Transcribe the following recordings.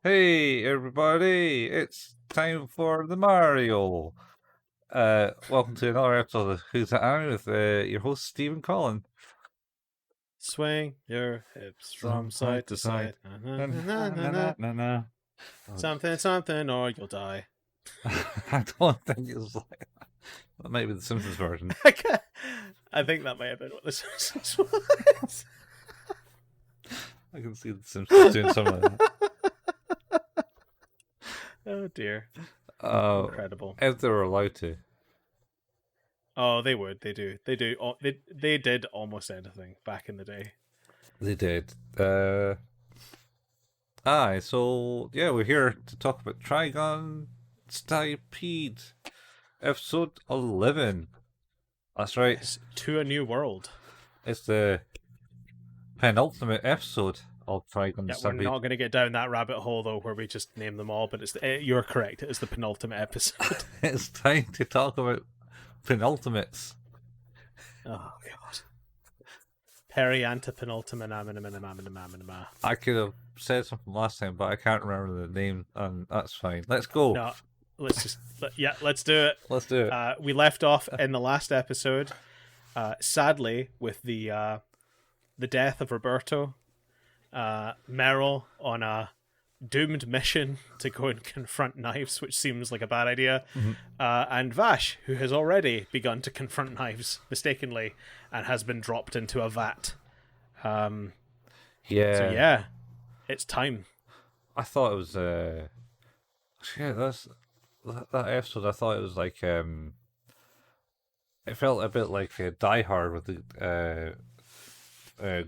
Hey everybody, it's time for the Mario. Welcome to another episode of Who's That Anime with your host Stephen Collin. Swing your hips from side to side. Something, or you'll die. I don't think it's like that. Might be the Simpsons version. I think that might have been what the Simpsons was. I can see the Simpsons doing some of that. Oh dear. Incredible. If they were allowed to. Oh, they would. They do. They do. They did almost anything back in the day. They did. So yeah, we're here to talk about Trigun Stampede, episode 11. That's right. It's To a New World. It's the penultimate episode of Trigun Stampede. We're not going to get down that rabbit hole though, where we just name them all. But you're correct. It is the penultimate episode. It's time to talk about penultimates. Oh god. Perianta penultimate. I could have said something last time, but I can't remember the name, and that's fine. Let's go. No, let's do it. Let's do it. We left off in the last episode, sadly, with the death of Roberto. Meryl on a doomed mission to go and confront Knives, which seems like a bad idea. Mm-hmm. And Vash, who has already begun to confront Knives mistakenly and has been dropped into a vat. So yeah, it's time. I thought it was that episode. I thought it was like it felt a bit like Die Hard with the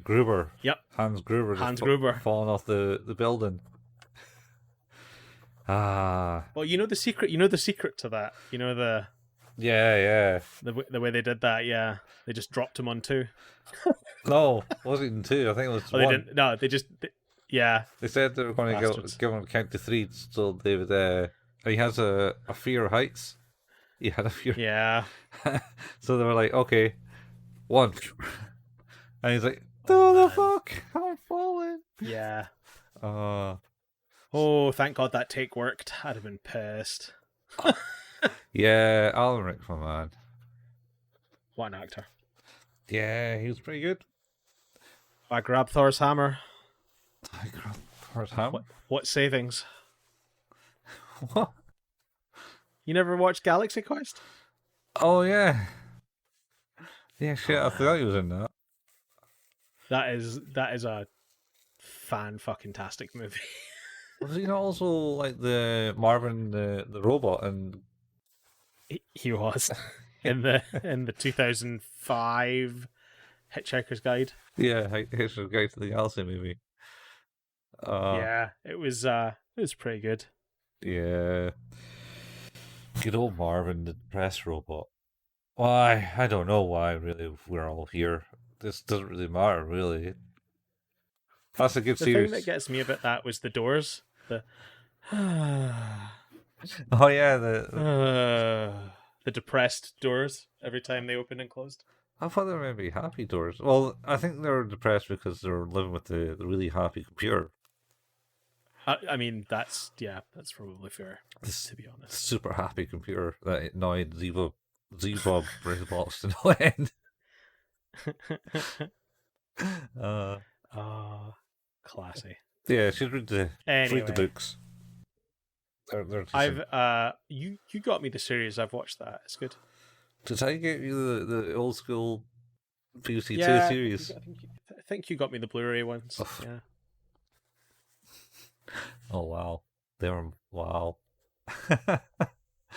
Gruber. Yep. Hans Gruber. Gruber falling off the building. Well, you know the secret. You know the secret to that. You know the. Yeah. The way they did that. Yeah, they just dropped him on 2. No, it wasn't even 2. I think it was 1. They didn't. No, they just. Yeah. They said they were going to give him a count to 3, so they would. He has a fear of heights. He had a fear. Yeah. So they were like, okay, 1. And he's like, the fuck? I'm falling. Yeah. Oh, thank God that take worked. I'd have been pissed. Yeah, Alan Rickman, man. What an actor. Yeah, he was pretty good. I grabbed Thor's hammer. What savings? What? You never watched Galaxy Quest? Oh, yeah. Yeah, shit, I forgot he was in that. That is a fan-fucking-tastic movie. Was he not also like the Marvin the robot? And he was in the 2005 Hitchhiker's Guide. Yeah, Hitchhiker's Guide to the Galaxy movie. Yeah, it was pretty good. Yeah, good old Marvin the depressed robot. Why? I don't know why. Really, we're all here. This doesn't really matter, really. That's a good series. The thing that gets me about that was the doors. Oh yeah, the depressed doors every time they opened and closed. I thought they were maybe happy doors. Well, I think they were depressed because they were living with the really happy computer. I mean, that's probably fair. To be honest, super happy computer that annoyed Z-Bob robots to no end. Classy. Yeah, should read the books. They're you got me the series. I've watched that. It's good. Did I get you the old school POC2 series? I think you got me the Blu-ray ones. Oh. Yeah. Oh wow, wow.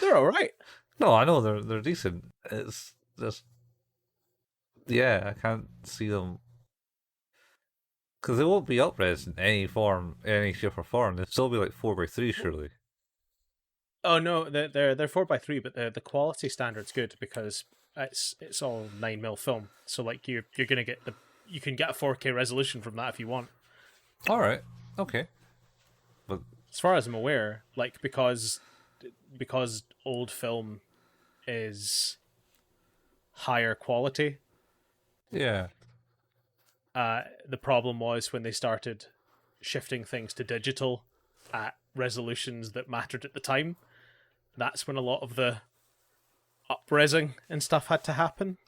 They're all right. No, I know they're decent. It's just Yeah, I can't see them because they won't be upres in any form, any shape or form. They'll still be like 4x3, surely. Oh no, they're 4x3, but the quality standard's good because it's all 9mm film. So like you're gonna get you can get a 4K resolution from that if you want. All right, okay, but As far as I'm aware, like because old film is higher quality. yeah, The problem was when they started shifting things to digital at resolutions that mattered at the time. That's when a lot of the upresing and stuff had to happen.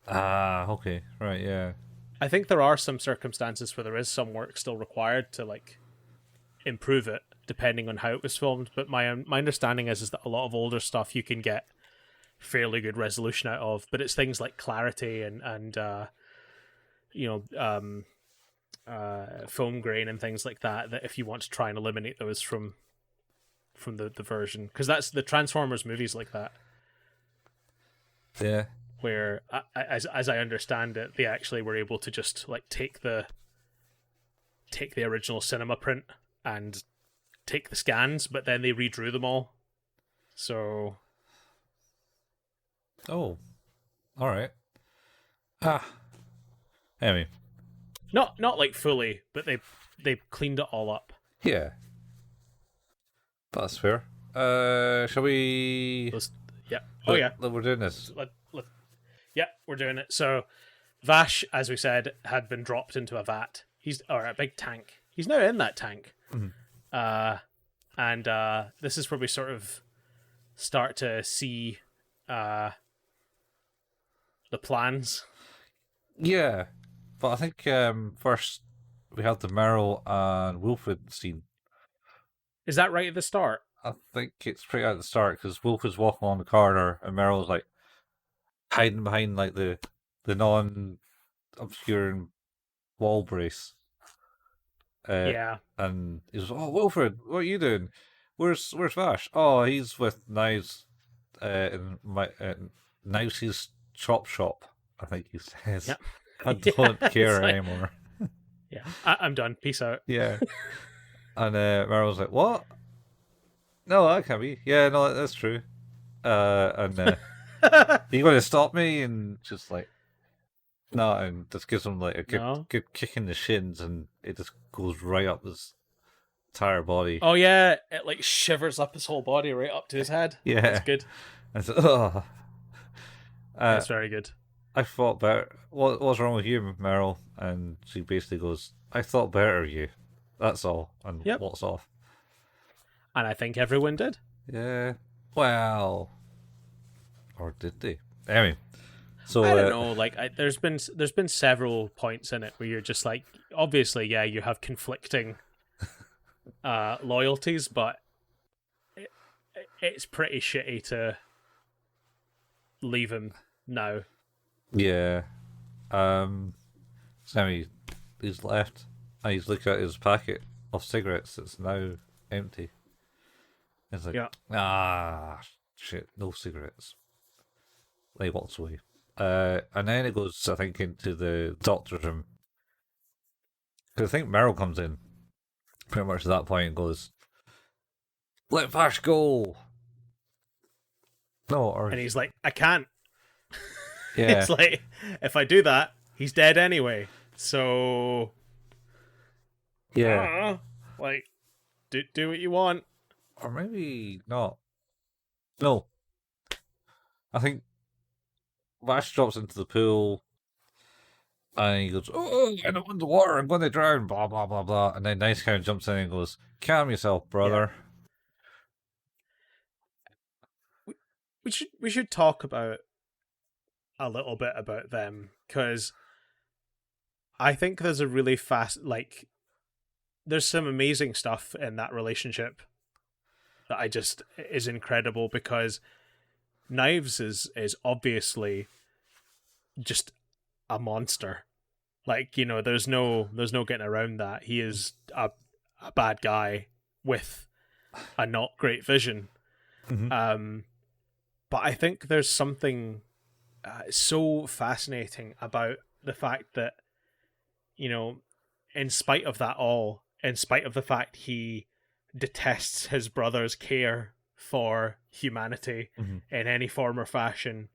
okay, right, yeah, I think there are some circumstances where there is some work still required to like improve it, depending on how it was filmed. But my understanding is that a lot of older stuff you can get fairly good resolution out of, but it's things like clarity and film grain and things like that if you want to try and eliminate those from the version, because that's the Transformers movies like that, yeah. where as I understand it, they actually were able to just like take the original cinema print and take the scans, but then they redrew them all. So Oh, all right. Ah, anyway, not like fully, but they cleaned it all up. yeah, that's fair. Shall we? Those, yeah. Oh yeah. We're doing this. Yeah, we're doing it. So Vash, as we said, had been dropped into a vat. Or a big tank. He's now in that tank. Mhm. And this is where we sort of start to see the plans. Yeah, but I think first we have the Meryl and Wilfred scene. Is that right at the start? I think it's pretty at the start because Wilfred's walking along the corridor and Meryl's like hiding behind like the non-obscuring wall brace. Yeah. And he's like, "Oh, Wilfred, what are you doing? Where's Vash? Oh, he's with Knives, in my Knives's chop shop. I think he says. Yep. I don't Yeah, care like, anymore. yeah, I'm done. Peace out. Yeah, and Meryl's like, "What? No, that can't be. Yeah, no, that's true. And are you going to stop me?" And just like, no, and just gives him like a No. good kick in the shins, and it just goes right up his entire body. Oh yeah, it like shivers up his whole body right up to his head. Yeah, That's good. and so, oh. That's very good. I thought better. What's wrong with you, Meryl? And she basically goes, "I thought better of you. That's all." And Yep. walks off. And I think everyone did. Yeah. Well, or did they? Anyway, so I don't know. Like, there's been several points in it where you're just like, obviously, yeah, you have conflicting loyalties, but it's pretty shitty to leave him now. yeah. Sammy, he's left, and he's looking at his packet of cigarettes that's now empty. It's like, Yeah. Shit, no cigarettes. And he walks away. And then it goes, I think, into the doctor's room. Because I think Meryl comes in pretty much at that point and goes, "Let Vash go." No, or And he's like, I can't. yeah, It's like, if I do that, he's dead anyway. So, yeah, like, do what you want. or maybe not. No, I think Vash drops into the pool, and he goes, "Oh, I'm underwater. I'm going to drown." Blah blah blah blah. And then Nice Cow jumps in and goes, "Calm yourself, brother." We should talk about a little bit about them, because I think there's a really there's some amazing stuff in that relationship that is incredible, because Knives is obviously just a monster. Like, you know, there's no getting around that. He is a bad guy with a not great vision. Mhm. But I think there's something so fascinating about the fact that, in spite of that all, in spite of the fact he detests his brother's care for humanity Mhm. in any form or fashion,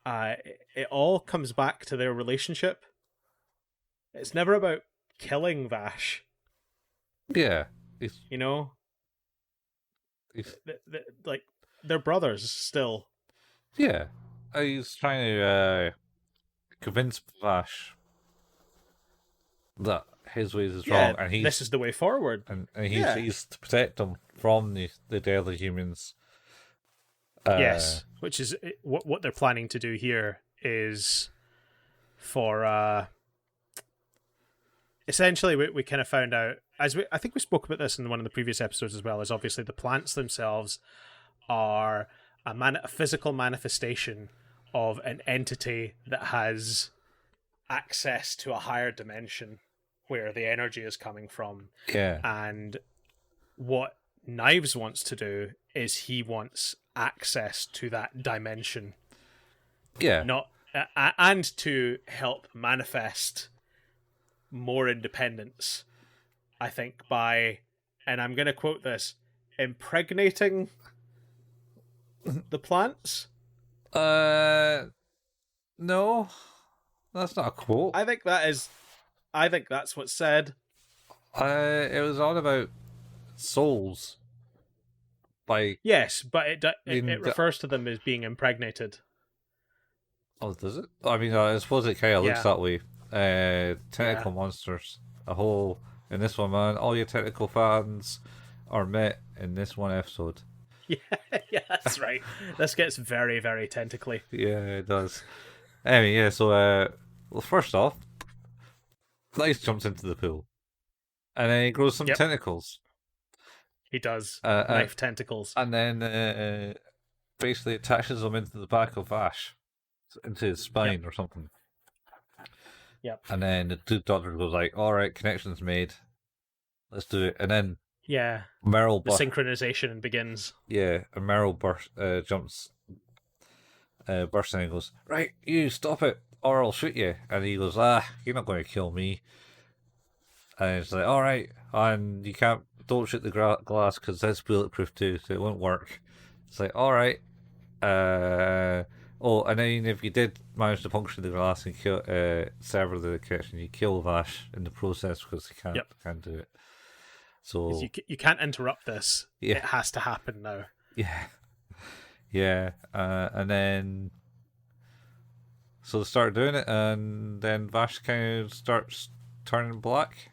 it all comes back to their relationship. It's never about killing Vash, Yeah, he's, you know? he's Like, they're brothers still. yeah, he's trying to convince Vash that his ways is Yeah, wrong, and this is the way forward. Yeah. he's to protect them from the deadly humans. Yes, which is what they're planning to do here is for essentially we kind of found out I think we spoke about this in one of the previous episodes as well, is obviously the plants themselves are a physical manifestation of an entity that has access to a higher dimension where the energy is coming from. Yeah, And what Knives wants to do is he wants access to that dimension, yeah, not and to help manifest more independence. I think by, and I'm going to quote this, impregnating the plants. no, that's not a quote. I think that's what's said. It was all about souls. Like, Yes, but it in the, refers to them as being impregnated. oh, does it? I mean, I suppose it kind of looks Yeah, that way. yeah, Tentacle monsters. A whole in this one, man. All your tentacle fans are met in this one episode. yeah, yeah. That's right. This gets very, very tentacly. Yeah, it does. Anyway, yeah. So, well, first off, Nice jumps into the pool, and then he grows some Yep, tentacles. he does. Uh, uh, Knife tentacles. and then basically attaches them into the back of Vash, into his Yep, spine or something. yep. And then the two doctors goes like, "All right, connection's made. Let's do it." And then Yeah, Meryl, the synchronization begins. yeah, and Meryl jumps, bursts in and goes, "Right, you stop it, or I'll shoot you." And he goes, "Ah, you're not going to kill me." And it's like, "All right, and you don't shoot the glass because that's bulletproof too, so it won't work." It's like, "All right." Oh, and then if you did manage to puncture the glass and sever the connection, you kill Vash in the process because he Yep, can't do it. because So you can't interrupt this. yeah, It has to happen now. yeah, yeah. And then so they start doing it, and then Vash kind of starts turning black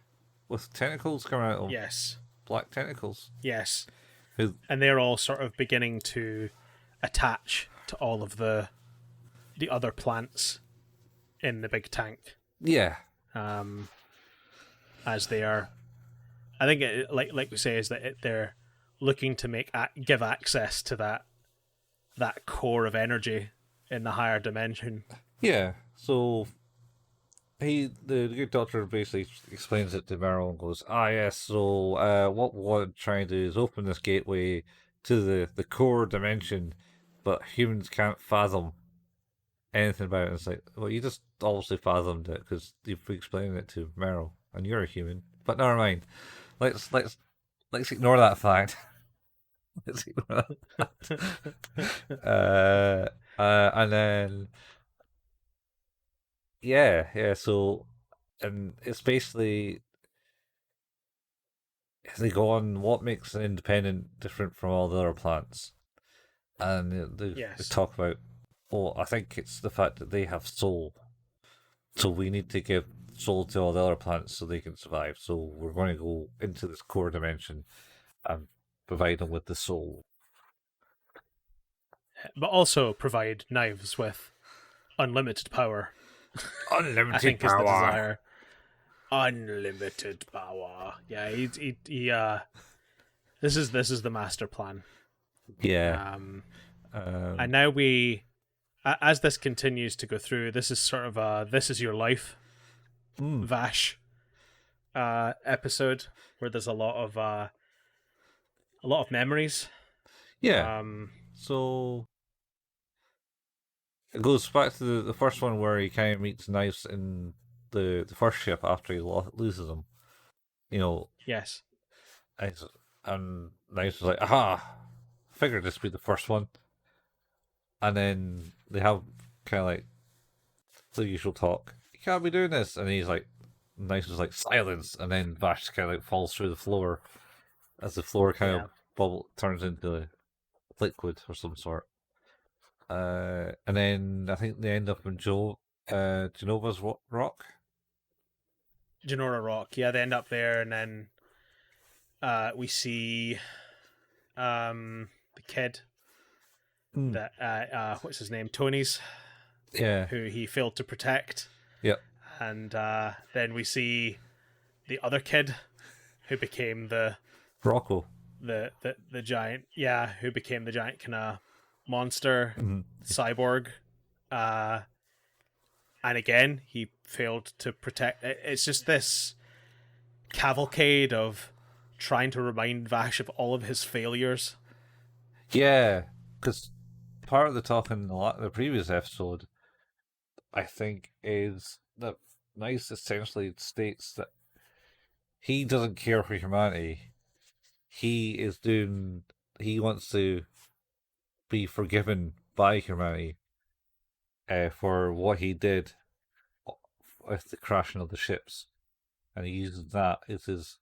with tentacles coming out of him. Yes, Black tentacles. yes, Who? and they're all sort of beginning to attach to all of the other plants in the big tank. Yeah, As they are, I think like we say, is that they're looking to give access to that core of energy in the higher dimension. yeah. So the good doctor basically explains it to Meryl and goes, "Ah, yes. So, what we're trying to do is open this gateway to the core dimension, but humans can't fathom anything about it." It's like, well, you just obviously fathomed it because you've explained it to Meryl, and you're a human. But never mind. Let's ignore that fact. Let's ignore that. And then yeah. So, and it's basically as they go on, what makes an independent different from all the other plants, and they Yes. talk about. Well, I think it's the fact that they have soul, so we need to give soul to all the other plants so they can survive. So we're going to go into this core dimension and provide them with the soul. But also provide Knives with unlimited power. I Unlimited think is the power. desire. Unlimited power. Yeah, this is the master plan. Yeah. And now as this continues to go through, this is sort of this is your life, Vash, episode where there's a lot of memories. Yeah. So it goes back to the first one where he kind of meets Knives in the first ship after he loses him. You know, Yes. and, and Knives was like, "Aha! Figured this would be the first one." And then they have kind of like the usual talk. You can't be doing this, and he's like, Knives was like, "Silence!" And then Vash kind of like falls through the floor as the floor kind of Yeah. bubble turns into liquid or some sort. And then I think they end up in Genova's rock. Genora Rock. Yeah, they end up there, and then we see the kid Mm. that what's his name, Tony's, Yeah. who he failed to protect, Yep. and then we see the other kid who became the Rocco. giant, yeah, who became the giant kind of monster cyborg, and again he failed to protect. It's just this cavalcade of trying to remind Vash of all of his failures. Yeah, because part of the talk in the previous episode, I think, is that Nice essentially states that he doesn't care for humanity. He is doing. He wants to be forgiven by humanity for what he did with the crashing of the ships, and he uses that as his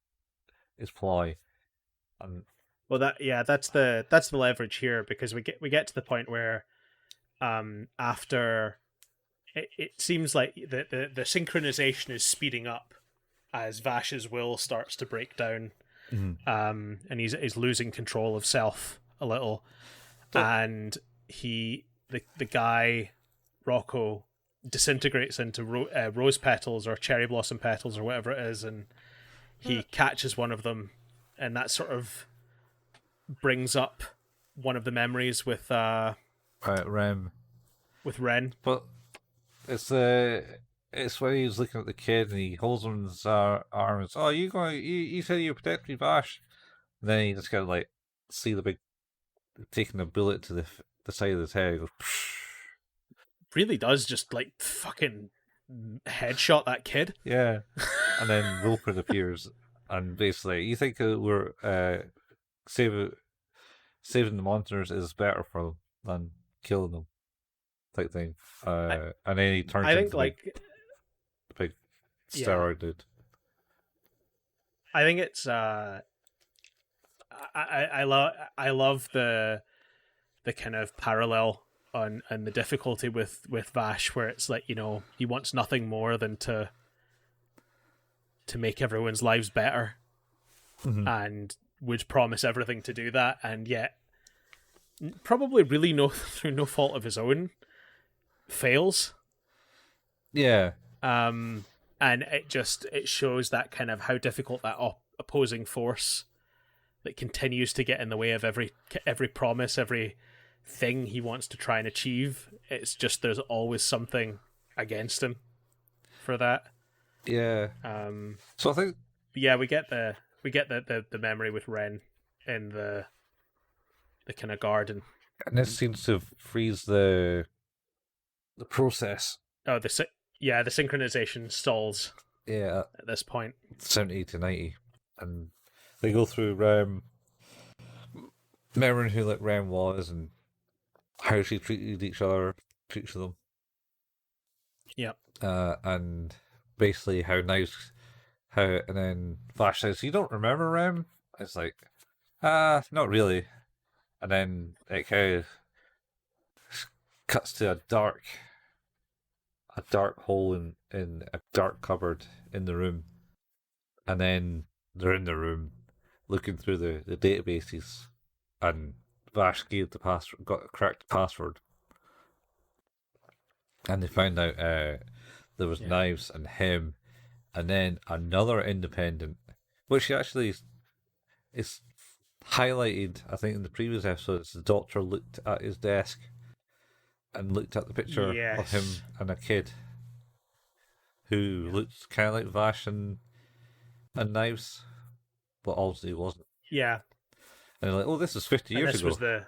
ploy. And Well, that's the leverage here, because we get to the point where after it seems like the synchronization is speeding up as Vash's will starts to break down, and he's losing control of self a little, and the guy Rocco disintegrates into rose petals or cherry blossom petals or whatever it is, and he catches one of them, and that sort of brings up one of the memories with Rem, Ren. but it's it's when he's looking at the kid and he holds him in his arms. Oh, you said you protect me, Vash. And then he just kind of like see the big taking a bullet to the side of his head. He goes, Really does just like fucking headshot that kid. yeah. And then Wilfred appears and basically, you think we're saving the monsters is better for them than killing them, type thing. And then he turns I into think like the big yeah, steroid dude. I think it's I love the kind of parallel on and the difficulty with Vash, where it's like, you know, he wants nothing more than to make everyone's lives better, and would promise everything to do that, and yet probably really through no fault of his own fails. Yeah. And it shows that kind of how difficult that opposing force that continues to get in the way of every promise, every thing he wants to try and achieve. It's just there's always something against him for that. Yeah. So I think Yeah, we get the memory with Ren in the kind of garden. and this seems to freeze the process. Oh, the synchronization stalls. Yeah, At this point, 70 to 90, and they go through remembering who like Rem was and how she treated each of them. yeah, And basically and then Vash says, "You don't remember Rem?" It's like, not really. And then it kind of cuts to a dark hole in a dark cupboard in the room, and then they're in the room looking through the databases, and Vash gave the password, got a correct password, and they found out there was Knives and him, and then another independent, which actually is highlighted. I think in the previous episodes, the doctor looked at his desk and looked at the picture of him yes, and a kid who looked kind of like Vash and Knives, but obviously wasn't. yeah. And they're like, "Oh, this is 50 And years this ago." was the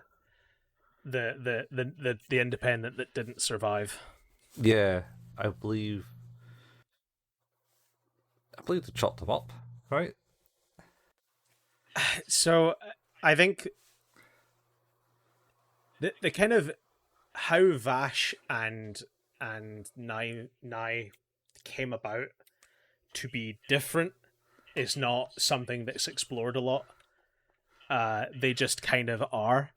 the independent that didn't survive. Yeah, I believe they chopped him up, right? So I think the kind of how Vash and Nai came about to be different is not something that's explored a lot. They just kind of are.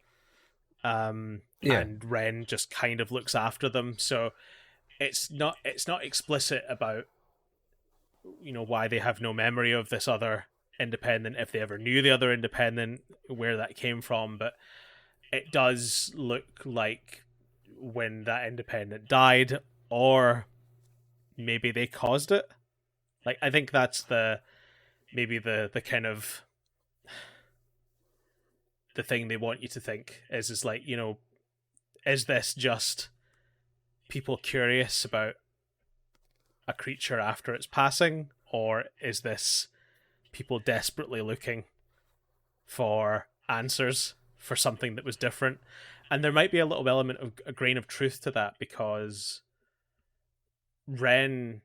Yeah. And Ren just kind of looks after them. So it's not explicit about why they have no memory of this other independent, if they ever knew the other independent, where that came from, but it does look like when that independent died, or maybe they caused it. Like I think that's maybe the kind of the thing they want you to think is like, is this just people curious about a creature after its passing, or is this people desperately looking for answers for something that was different? And there might be a little element of a grain of truth to that, because Ren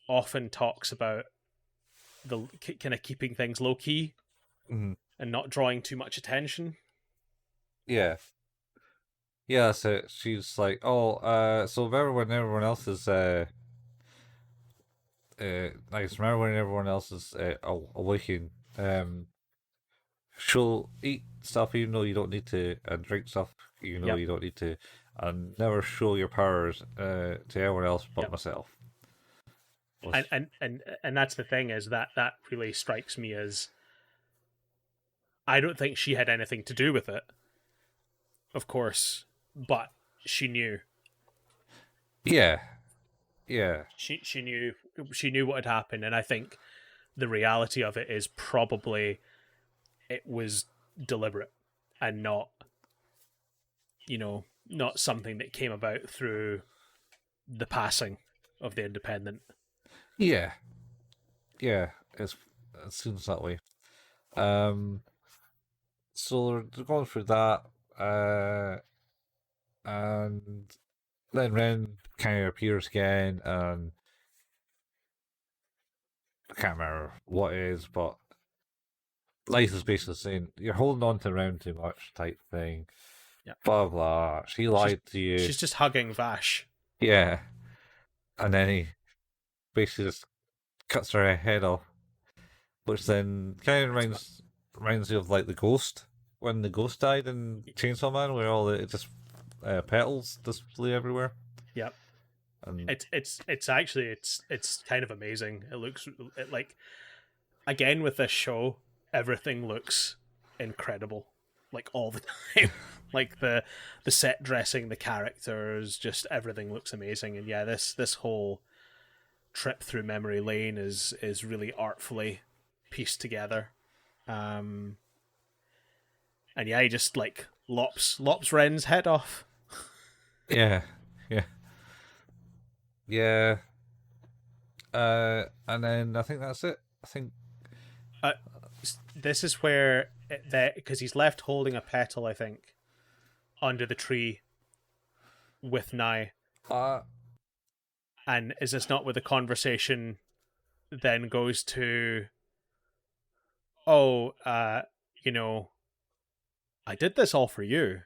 often talks about the kind of keeping things low key Mm. and not drawing too much attention. Yeah. Yeah, so she's like, oh, so remember when everyone else is, nice, remember when everyone else is, awaking, she'll eat stuff even though you don't need to, and drink stuff even though Yep. you don't need to, and never show your powers, to anyone else but Yep. myself. And that's the thing, is that really strikes me as, I don't think she had anything to do with it, of course, but she knew. Yeah, yeah, She knew what had happened, and I think the reality of it is probably it was deliberate and not something that came about through the passing of the independent. yeah, yeah. It seems that way. Um, so they're going through that, and then Ren kind of appears again, and I can't remember what it is, but Life is basically saying you're holding on to Ren too much, type thing. Yeah, Blah blah. She she's lied to you. she's just hugging Vash. Yeah, and then he basically just cuts her head off, which then kind of It's fun. reminds me of like the Ghost when the Ghost died in Chainsaw Man, where all the just petals just flew everywhere. Yeah, And it's actually it's kind of amazing. Like, again with this show, everything looks incredible, like all the time. Like the set dressing, the characters, just everything looks amazing. And yeah, this whole trip through memory lane is really artfully pieced together. Um, and yeah, he just like lops Ren's head off. yeah, yeah, yeah. And then I think that's it. I think Uh, this is where that, because he's left holding a petal, I think, under the tree with Nai. uh And is this not where the conversation then goes to, oh, you know, I did this all for you.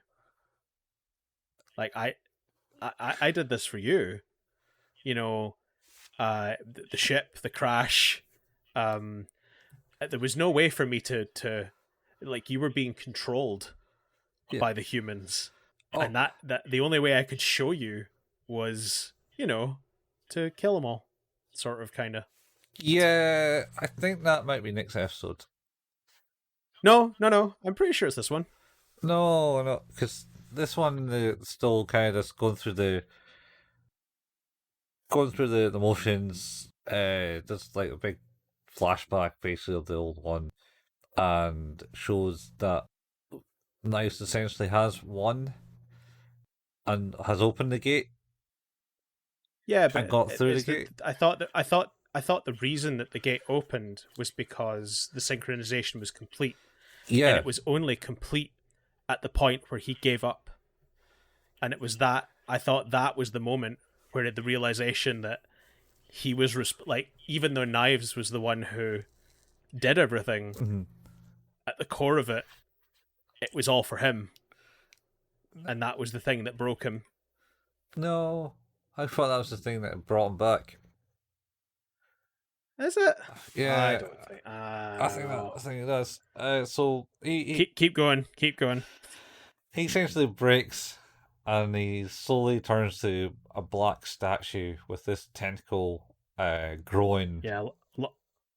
Like I did this for you. You know, the ship, the crash. There was no way for me to like, you were being controlled yeah. by the humans, Oh, and that the only way I could show you was, to kill them all, sort of, kind of. yeah. I think that might be next episode. No. I'm pretty sure it's this one. No, no, because this one still kind of just going through the motions. Just like a big flashback, basically of the old one, and shows that Nice essentially has won and has opened the gate Yeah, and but got through the is that gate. I thought the reason that the gate opened was because the synchronization was complete, and Yeah, it was only complete at the point where he gave up. and it was that I thought that was the moment where the realization that he was like, even though Knives was the one who did everything, Mm-hmm. at the core of it, it was all for him, and that was the thing that broke him. No, I thought that was the thing that brought him back. Is it? Yeah, I don't think. I think it does. So Keep going. Keep going. he essentially breaks, and he slowly turns to a black statue with this tentacle growing. Yeah,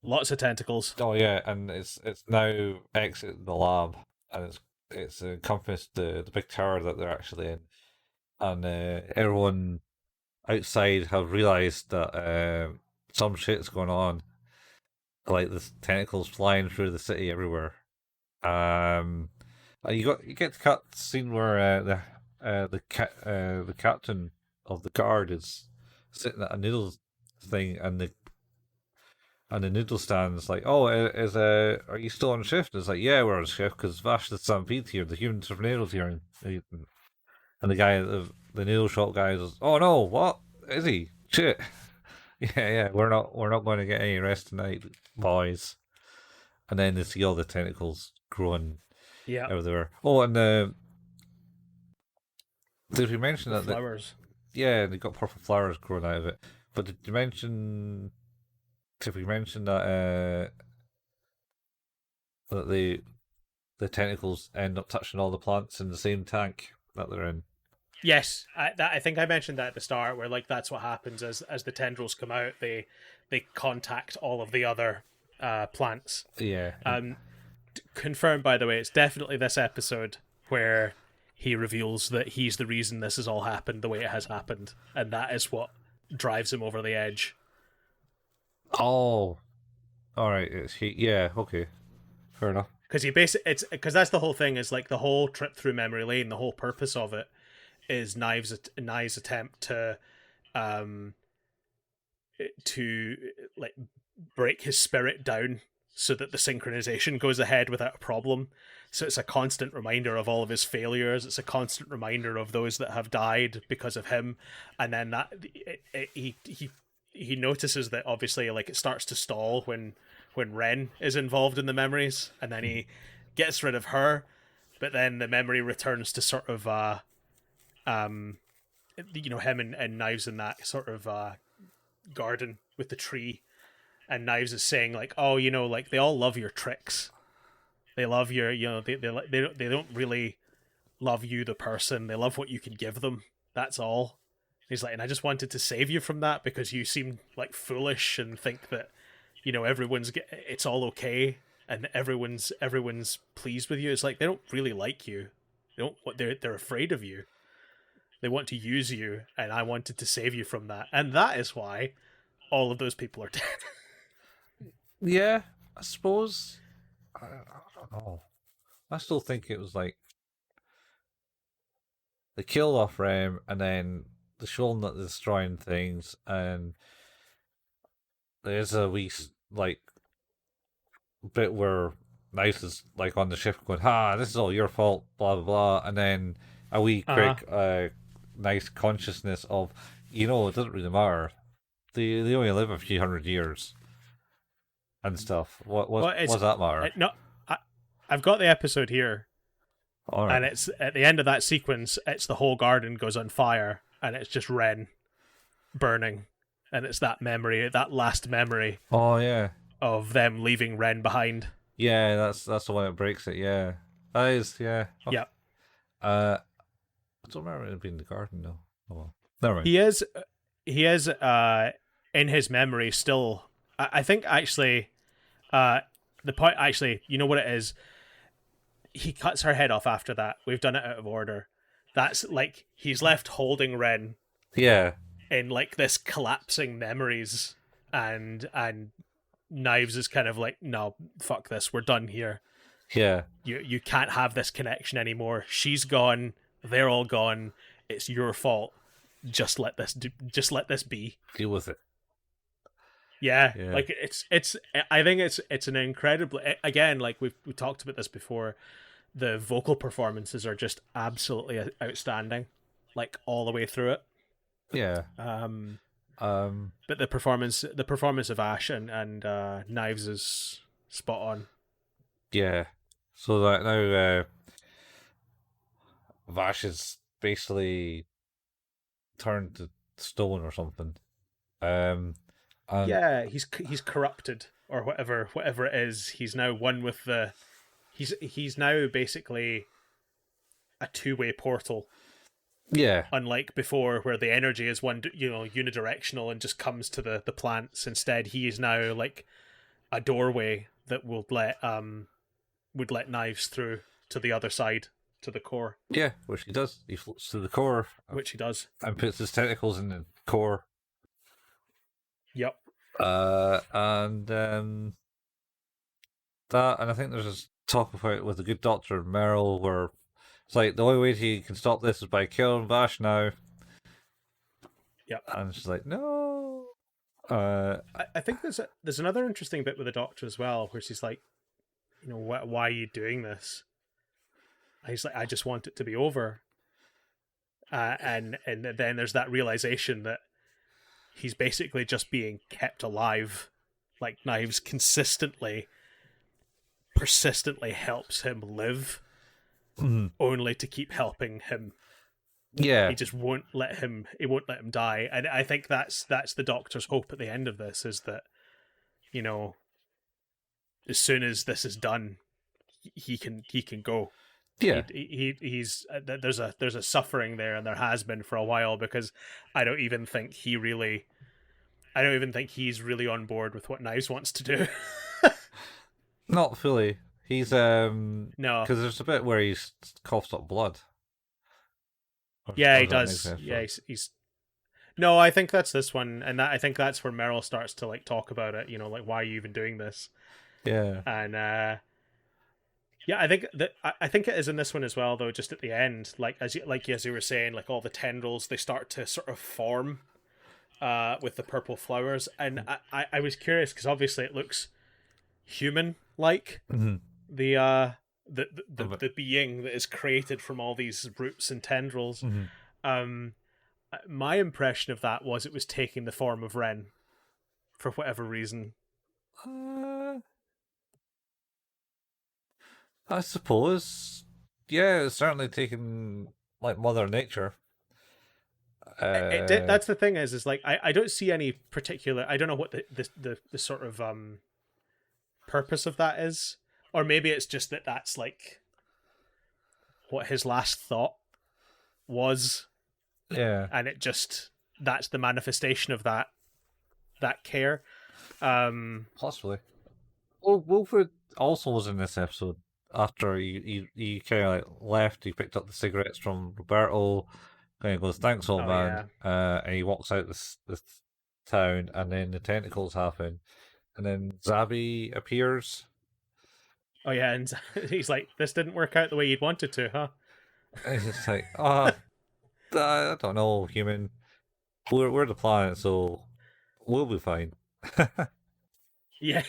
lots of tentacles. Oh yeah, and it's now exited the lab, and it's encompassed the big tower that they're actually in, and everyone outside have realized that some shit's going on, like the tentacles flying through the city everywhere. You get to cut the scene where the captain of the guard is sitting at a noodle thing, and the noodle stand's like, "Oh, are you still on shift?" And it's like, "Yeah, we're on shift because Vash the Stampede here, the human tornado's here." And the guy, the noodle shop guy, is, "Oh no, what is he? Shit." Yeah, we're not going to get any rest tonight, boys. And then they see all the tentacles growing everywhere. Oh, and did we mention the that? Flowers. Yeah, they got purple flowers growing out of it. But did you mention? Did we mention that that the tentacles end up touching all the plants in the same tank that they're in? Yes, I think I mentioned that at the start, where like that's what happens as the tendrils come out, they contact all of the other plants. Yeah. Confirmed, by the way, it's definitely this episode where he reveals that he's the reason this has all happened the way it has happened, and that is what drives him over the edge. Oh, all right. It's he. Yeah. Okay. Fair enough. Because because that's the whole thing, is like the whole trip through memory lane. The whole purpose of it is Knives' attempt to like break his spirit down so that the synchronization goes ahead without a problem. So it's a constant reminder of all of his failures. It's a constant reminder of those that have died because of him. And then he notices that obviously like it starts to stall when Ren is involved in the memories, and then he gets rid of her, but then the memory returns to sort of him and Knives in that sort of garden with the tree, and Knives is saying like, oh, like they all love your tricks, they love your, they don't really love you the person, they love what you can give them, that's all. He's like, and I just wanted to save you from that because you seem like foolish and think that it's all okay and everyone's pleased with you. It's like they don't really like you. They're afraid of you. They want to use you, and I wanted to save you from that. And that is why all of those people are dead. Yeah, I suppose. I don't know. I still think it was like they killed off Rem, and then they shown that they're destroying things, and there's a wee like bit where Nice is like on the ship going, "Ha, this is all your fault," blah blah blah, and then a wee quick nice consciousness of, it doesn't really matter. They only live a few hundred years and stuff. What does that matter? No, I've got the episode here. All right. And it's at the end of that sequence, it's the whole garden goes on fire, and it's just Ren burning, and it's that last memory. Oh yeah. Of them leaving Ren behind. Yeah, that's the one that breaks it. Yeah, that is. Yeah. Okay. Yeah. I don't remember it being in the garden though. Oh well. Never mind. He is in his memory still. I think actually, the point actually, you know what it is. He cuts her head off after that. We've done it out of order. That's like he's left holding Ren. Yeah. In like this collapsing memories, and Knives is kind of like, no, fuck this, we're done here. Yeah. You can't have this connection anymore. She's gone. They're all gone. It's your fault. Just let this be. Deal with it. Yeah. Like it's. I think it's an incredible. Again, like we talked about this before. The vocal performances are just absolutely outstanding. like all the way through it. Yeah. But the performance of Ash and Knives is spot on. Yeah. So that now Vash is basically turned to stone or something. And Yeah, he's corrupted or whatever it is. He's now one with the. He's now basically a two-way portal, yeah, unlike before where the energy is one unidirectional and just comes to the plants. Instead, he is now like a doorway that would let Knives through to the other side, to the core. yeah, which he does. He floats to the core, Which he does. and puts his tentacles in the core. Yep. And that, and I think there's this talk about with the good doctor Meryl, where it's like the only way he can stop this is by killing Vash now. Yep. And she's like, no. I think there's another interesting bit with the doctor as well, where she's like, why are you doing this? And he's like, I just want it to be over. And then there's that realization that he's basically just being kept alive. Like Knives persistently helps him live, only to keep helping him. Yeah, he just won't let him. He won't let him die, and I think that's the Doctor's hope at the end of this, is that as soon as this is done, he can go. Yeah, he's there's a suffering there, and there has been for a while, because I don't even think he's really on board with what Knives wants to do. not fully. He's No, because there's a bit where he coughs up blood. Yeah, he does. Yeah, he's. No, I think that's this one, and I think that's where Meryl starts to like talk about it. Like, why are you even doing this? Yeah, And yeah, I think it is in this one as well, though. Just at the end, like as you were saying, like all the tendrils, they start to sort of form with the purple flowers, and I was curious because obviously it looks human like. The being that is created from all these roots and tendrils. My impression of that was it was taking the form of Ren for whatever reason. I suppose. Yeah, it's certainly taken like Mother Nature. That's the thing is like I don't see any particular. I don't know what the sort of purpose of that is. Or maybe it's just that's like what his last thought was. Yeah. And that's the manifestation of that care. Possibly. Well, Wilfred also was in this episode. After he kind of like left, he picked up the cigarettes from Roberto. Kind of goes, "Thanks, old man." Yeah. And he walks out this town, and then the tentacles happen, and then Zabi appears. Oh yeah, and he's like, "This didn't work out the way you'd wanted to, huh?" And he's just like, I don't know, human. We're the planet, so we'll be fine." yeah,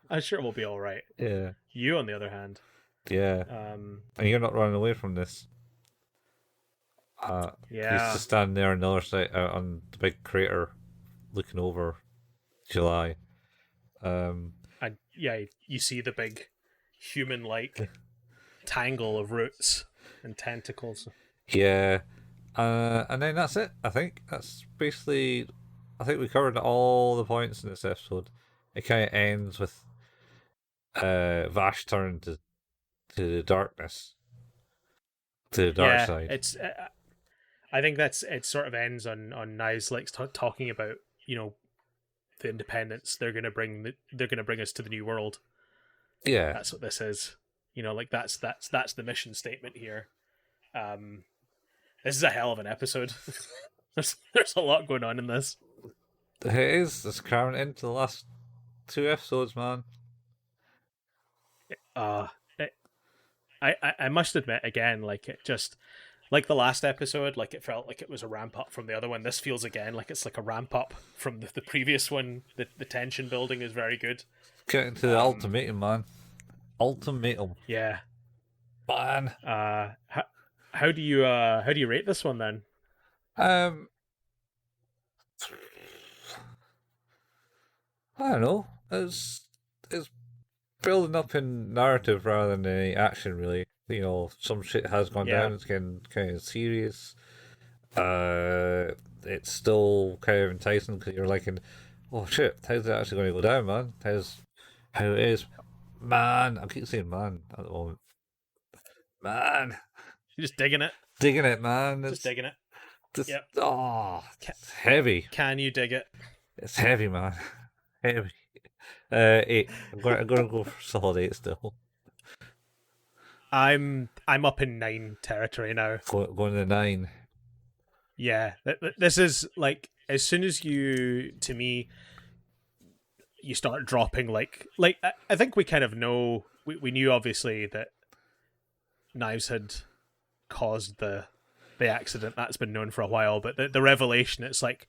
I'm sure we'll be all right. Yeah. You, on the other hand, yeah, and you're not running away from this. Yeah, he's just standing there on the other side, on the big crater, looking over July. And yeah, you see the big human-like tangle of roots and tentacles. Yeah, and then that's it. I think that's basically. I think we covered all the points in this episode. It kind of ends with Vash turning to the darkness, to the dark side. It's. I think it sort of ends on Knives like talking about the independence they're gonna bring us to the new world. Yeah, that's what this is. Like that's the mission statement here. This is a hell of an episode. there's a lot going on in this. It is. It's cramming into the last 2 episodes, man. I must admit again, like it just like the last episode, like it felt like it was a ramp up from the other one. This feels again like it's like a ramp up from the previous one. The tension building is very good. Getting to the ultimatum, man. Ultimatum. Yeah. Man. How do you rate this one then? Um, I don't know. It's building up in narrative rather than any action, really. Some shit has gone Yeah. down. It's getting kind of serious. It's still kind of enticing because you're like, oh shit, how's it actually going to go down, man? How it is, man? I keep saying man at the moment, man. You're just digging it. Digging it, man. Just digging it. It's Yep. it's heavy. Can you dig it? It's heavy, man. Heavy. 8. I'm gonna go for solid 8 still. I'm up in 9 territory now. Going to 9. Yeah, this is like, as soon as you start dropping like I think we kind of know, we knew obviously that Knives had caused the accident. That's been known for a while, but the revelation, it's like,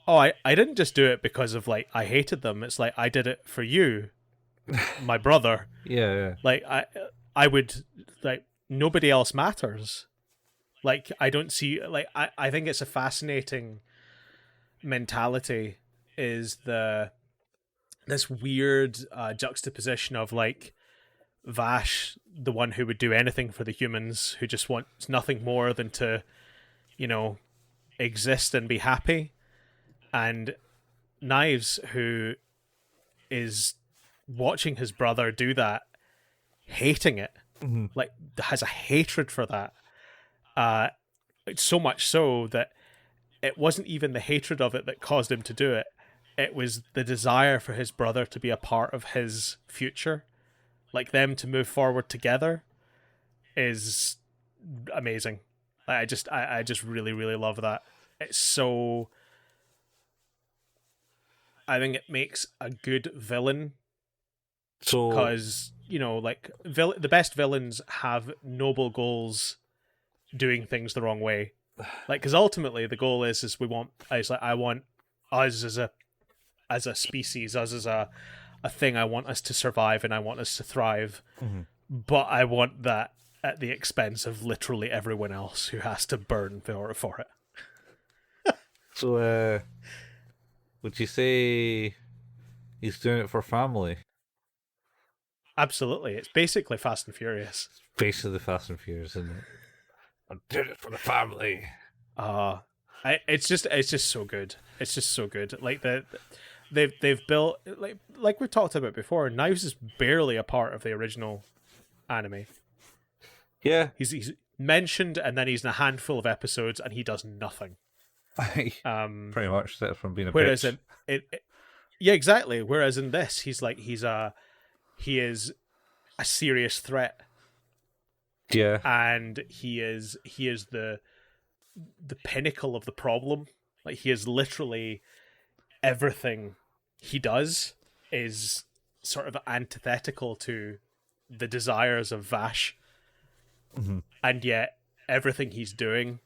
oh, I didn't just do it because of like I hated them. It's like I did it for you, my brother. Yeah. Like I would, like, nobody else matters. Like, I don't see, like, I think it's a fascinating mentality, is this weird juxtaposition of like Vash, the one who would do anything for the humans, who just wants nothing more than to, exist and be happy, and Knives, who is watching his brother do that, hating it, like has a hatred for that. So much so that it wasn't even the hatred of it that caused him to do it. It was the desire for his brother to be a part of his future, like them to move forward together, is amazing. I just really, really love that. It's so, I think it makes a good villain, So because like the best villains have noble goals, doing things the wrong way. Like, because ultimately the goal is I want us as a species, us as a thing. I want us to survive and I want us to thrive, but I want that at the expense of literally everyone else who has to burn for it. So, would you say he's doing it for family? Absolutely, it's basically Fast and Furious. Basically, the Fast and Furious, isn't it? I'm doing it for the family. It's just so good. It's just so good. Like they've built, like we talked about before. Knives is barely a part of the original anime. Yeah, He's mentioned, and then he's in a handful of episodes, and he does nothing. pretty much, except from being a Whereas bitch. yeah, exactly. Whereas in this, he is a serious threat, Yeah, and he is the pinnacle of the problem. Like, he is literally, everything he does is sort of antithetical to the desires of Vash, and yet everything he's doing,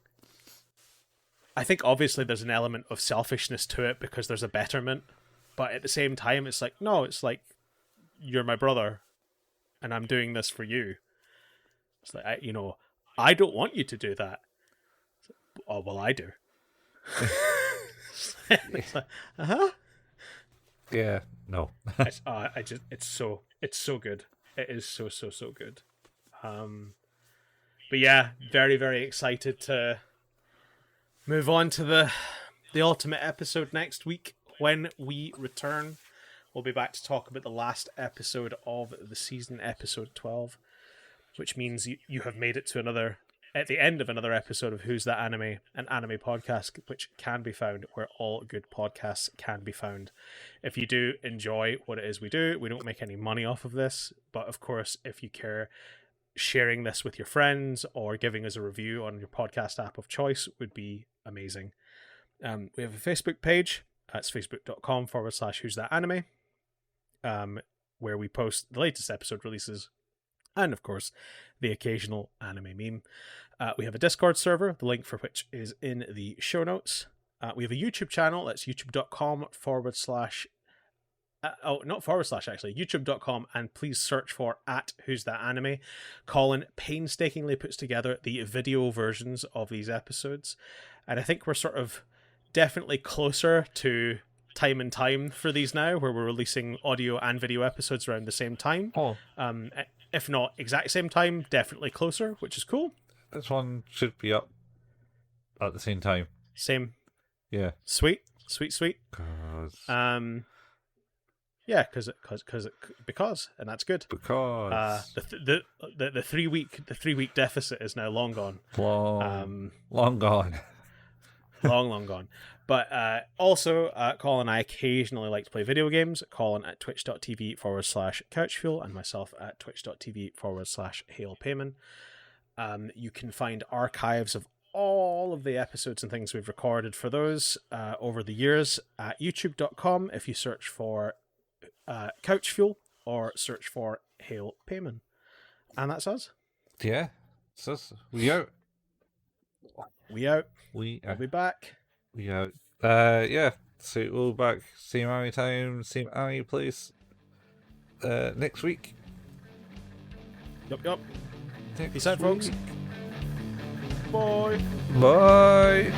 I think obviously there's an element of selfishness to it because there's a betterment, but at the same time it's like, no, it's like, you're my brother and I'm doing this for you. It's like, I don't want you to do that. Oh, well, I do. It's like, yeah, no. it's so good. It is so good. But yeah, very, very excited to move on to the ultimate episode next week. When we return, we'll be back to talk about the last episode of the season, episode 12, which means you have made it to at the end of another episode of Who's That Anime, an anime podcast which can be found where all good podcasts can be found. If you do enjoy what it is we do, we don't make any money off of this, but of course, if you care, sharing this with your friends or giving us a review on your podcast app of choice would be amazing. We have a Facebook page. It's facebook.com/Who's That Anime, where we post the latest episode releases and, of course, the occasional anime meme. We have a Discord server, the link for which is in the show notes. We have a YouTube channel. That's youtube.com/ not forward slash actually, youtube.com, and please search for at Who's That Anime. Colin painstakingly puts together the video versions of these episodes, and I think we're sort of definitely closer to time and time for these now, where we're releasing audio and video episodes around the same time. Oh, If not exact same time, definitely closer, which is cool. this one should be up at the same time. Same. Yeah. Sweet. 'Cause- Yeah, because, and that's good. because The 3 week deficit is now long gone. long gone. long gone. But also, Colin and I occasionally like to play video games. Colin at twitch.tv/couchfuel and myself at twitch.tv/hailpayman. You can find archives of all of the episodes and things we've recorded for those over the years at youtube.com if you search for Couchfuel or search for Hail Payman. And that's us. Yeah. So we out. We'll We be back. We out. Yeah. So we'll be back same anime time, same anime place. Next week. Yup. Next Peace out, folks. week. Bye. Bye.